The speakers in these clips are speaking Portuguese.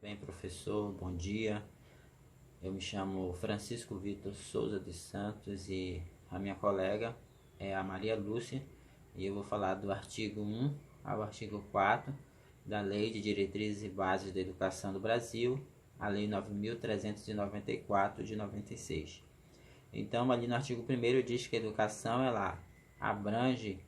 Bem, professor, bom dia. Eu me chamo Francisco Vitor Souza dos Santos e a minha colega é a Maria Lúcia e eu vou falar do artigo 1 ao artigo 4 da Lei de Diretrizes e Bases da Educação do Brasil, a Lei 9.394 de 96. Então, ali no artigo 1º diz que a educação ela abrange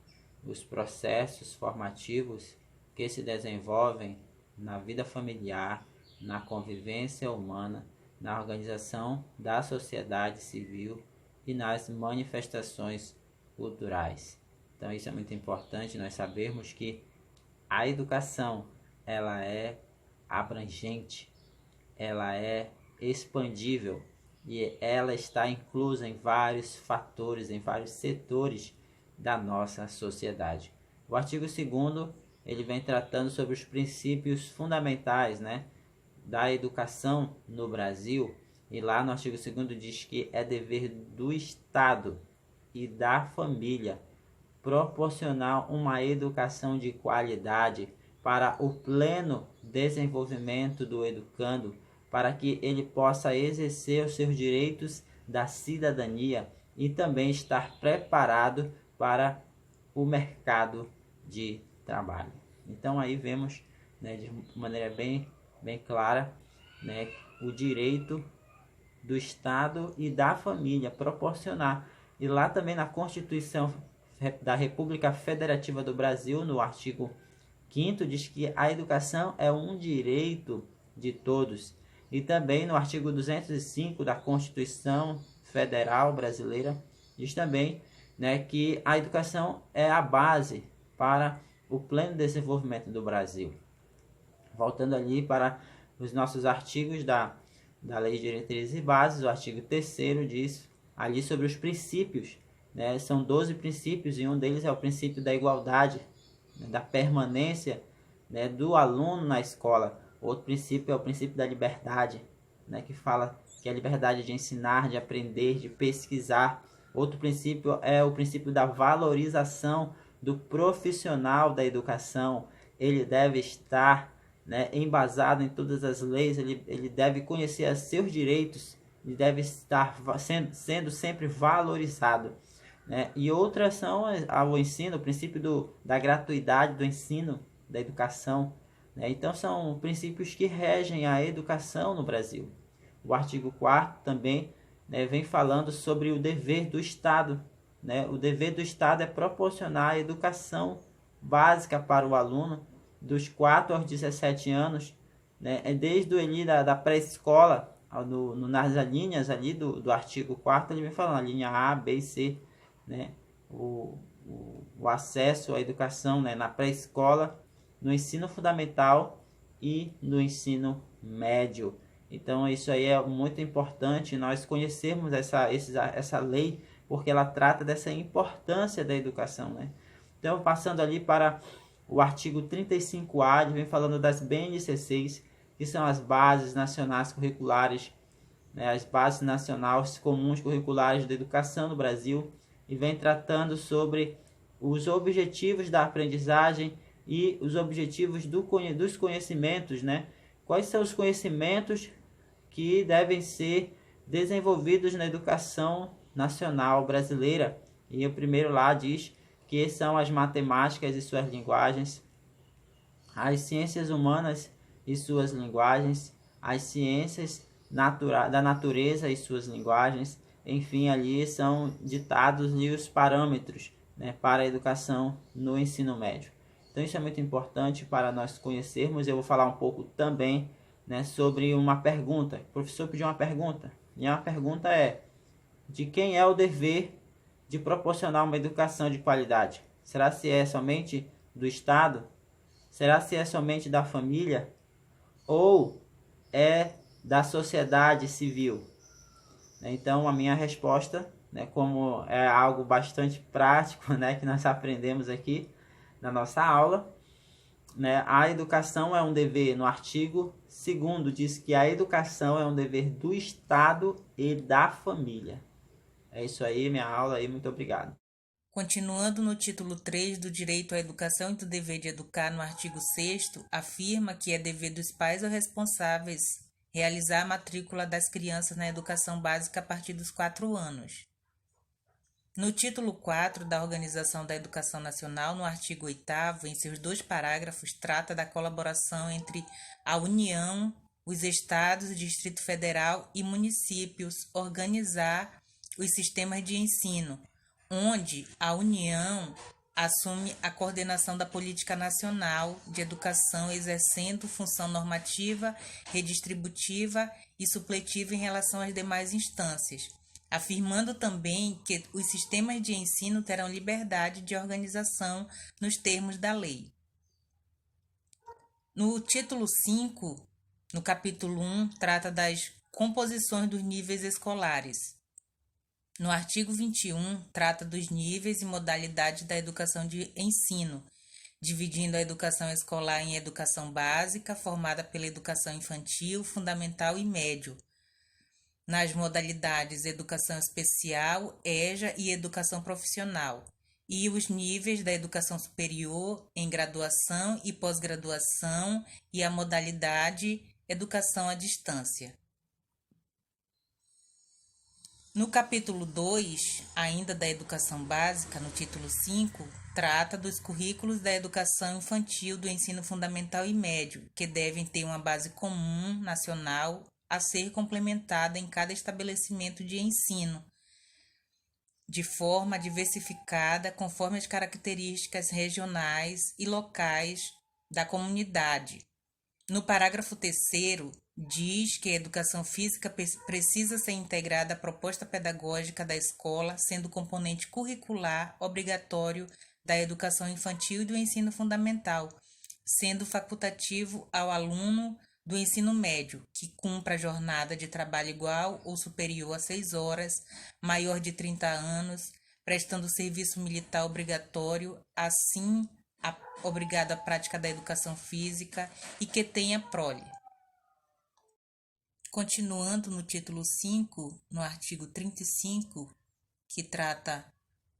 os processos formativos que se desenvolvem na vida familiar, na convivência humana, na organização da sociedade civil e nas manifestações culturais. Então isso é muito importante, nós sabermos que a educação ela é abrangente, ela é expandível e ela está inclusa em vários fatores, em vários setores da nossa sociedade. O artigo 2º ele vem tratando sobre os princípios fundamentais, da educação no Brasil, e lá no artigo 2º diz que é dever do Estado e da família proporcionar uma educação de qualidade para o pleno desenvolvimento do educando, para que ele possa exercer os seus direitos da cidadania e também estar preparado para o mercado de trabalho. Então aí vemos, de maneira bem clara, o direito do Estado e da família proporcionar. E lá também na Constituição da República Federativa do Brasil, no artigo 5º, diz que a educação é um direito de todos. E também no artigo 205 da Constituição Federal Brasileira, diz também que a educação é a base para o pleno desenvolvimento do Brasil. Voltando ali para os nossos artigos da Lei de Diretrizes e Bases, o artigo 3º diz ali sobre os princípios. São 12 princípios e um deles é o princípio da igualdade, da permanência do aluno na escola. Outro princípio é o princípio da liberdade, que fala que é a liberdade de ensinar, de aprender, de pesquisar. Outro princípio é o princípio da valorização do profissional da educação. Ele deve estar embasado em todas as leis, ele deve conhecer os seus direitos, ele deve estar sendo sempre valorizado. E outras são o ensino, o princípio da gratuidade do ensino, da educação. Então são princípios que regem a educação no Brasil. O artigo 4º também vem falando sobre o dever do Estado. O dever do Estado é proporcionar a educação básica para o aluno dos 4 aos 17 anos, desde ali da pré-escola, nas linhas ali do artigo 4º, ele vem falando a linha A, B e C, o acesso à educação na pré-escola, no ensino fundamental e no ensino médio. Então isso aí é muito importante nós conhecermos essa lei, porque ela trata dessa importância da educação. Então passando ali para o artigo 35A, ele vem falando das BNCCs, que são as Bases Nacionais Curriculares, as Bases Nacionais Comuns Curriculares da Educação no Brasil, e vem tratando sobre os objetivos da aprendizagem e os objetivos dos conhecimentos, Quais são os conhecimentos que devem ser desenvolvidos na educação nacional brasileira? E o primeiro lá diz que são as matemáticas e suas linguagens, as ciências humanas e suas linguagens, as ciências da natureza e suas linguagens. Enfim, ali são ditados os parâmetros para a educação no ensino médio. Então isso é muito importante para nós conhecermos. Eu vou falar um pouco também sobre uma pergunta. O professor pediu uma pergunta, e a pergunta é: de quem é o dever de proporcionar uma educação de qualidade? Será se é somente do Estado? Será se é somente da família? Ou é da sociedade civil? Então a minha resposta, como é algo bastante prático, que nós aprendemos aqui na nossa aula, a educação é um dever. No artigo 2º diz que a educação é um dever do Estado e da família. É isso aí, minha aula aí, muito obrigado. Continuando no título 3 do Direito à Educação e do Dever de Educar, no artigo 6º, afirma que é dever dos pais ou responsáveis realizar a matrícula das crianças na educação básica a partir dos 4 anos. No título 4 da Organização da Educação Nacional, no artigo 8º, em seus 2 parágrafos, trata da colaboração entre a União, os Estados, o Distrito Federal e municípios organizar os sistemas de ensino, onde a União assume a coordenação da política nacional de educação, exercendo função normativa, redistributiva e supletiva em relação às demais instâncias, afirmando também que os sistemas de ensino terão liberdade de organização nos termos da lei. No título 5, no capítulo 1, trata das composições dos níveis escolares. No artigo 21, trata dos níveis e modalidades da educação de ensino, dividindo a educação escolar em educação básica, formada pela educação infantil, fundamental e médio, nas modalidades educação especial, EJA e educação profissional, e os níveis da educação superior em graduação e pós-graduação e a modalidade educação à distância. No capítulo 2, ainda da educação básica, no título 5, trata dos currículos da educação infantil do ensino fundamental e médio, que devem ter uma base comum nacional a ser complementada em cada estabelecimento de ensino, de forma diversificada conforme as características regionais e locais da comunidade. No parágrafo 3º, diz que a educação física precisa ser integrada à proposta pedagógica da escola, sendo componente curricular obrigatório da educação infantil e do ensino fundamental, sendo facultativo ao aluno do ensino médio, que cumpra a jornada de trabalho igual ou superior a 6 horas, maior de 30 anos, prestando serviço militar obrigatório, assim obrigado à prática da educação física e que tenha prole. Continuando no título 5, no artigo 35, que trata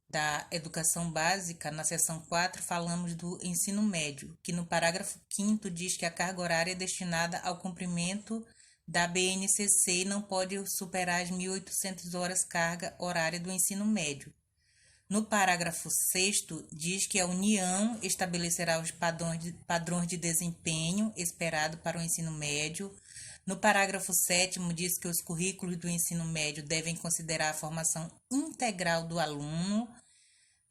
da educação básica, na seção 4, falamos do ensino médio, que no parágrafo 5º diz que a carga horária é destinada ao cumprimento da BNCC e não pode superar as 1.800 horas carga horária do ensino médio. No parágrafo 6º, diz que a União estabelecerá os padrões de desempenho esperado para o ensino médio. No parágrafo 7º, diz que os currículos do ensino médio devem considerar a formação integral do aluno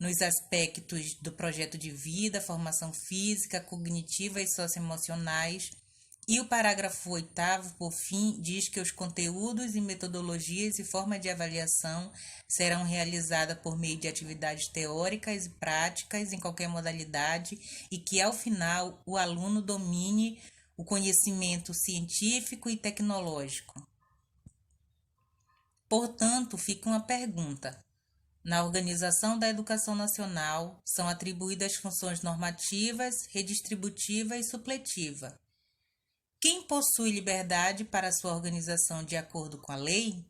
nos aspectos do projeto de vida, formação física, cognitiva e socioemocionais. E o parágrafo 8º, por fim, diz que os conteúdos e metodologias e formas de avaliação serão realizadas por meio de atividades teóricas e práticas em qualquer modalidade e que, ao final, o aluno domine o conhecimento científico e tecnológico. Portanto, fica uma pergunta. Na organização da educação nacional, são atribuídas funções normativas, redistributiva e supletiva. Quem possui liberdade para sua organização de acordo com a lei?